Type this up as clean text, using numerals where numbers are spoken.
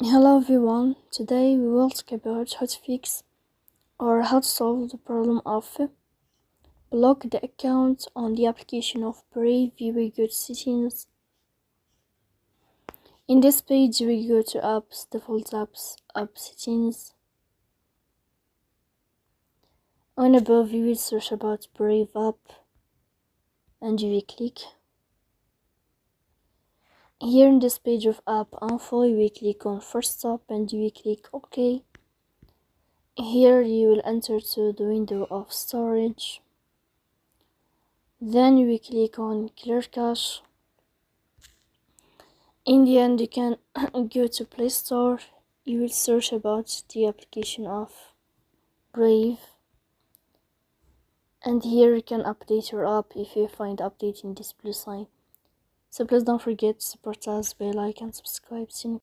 Hello everyone, today we will talk about how to fix or how to solve the problem of block the account on the application of Brave. We will go to settings. In this page we go to apps, default apps, app settings. On above we will search about Brave app and you will click. Here in this page of app info you will click on first stop and you will click OK. Here you will enter to the window of storage. Then you will click on clear cache. In the end you can go to Play Store. You will search about the application of Brave. And here you can update your app if you find updating this blue sign. So please don't forget to support us by like and subscribe. See you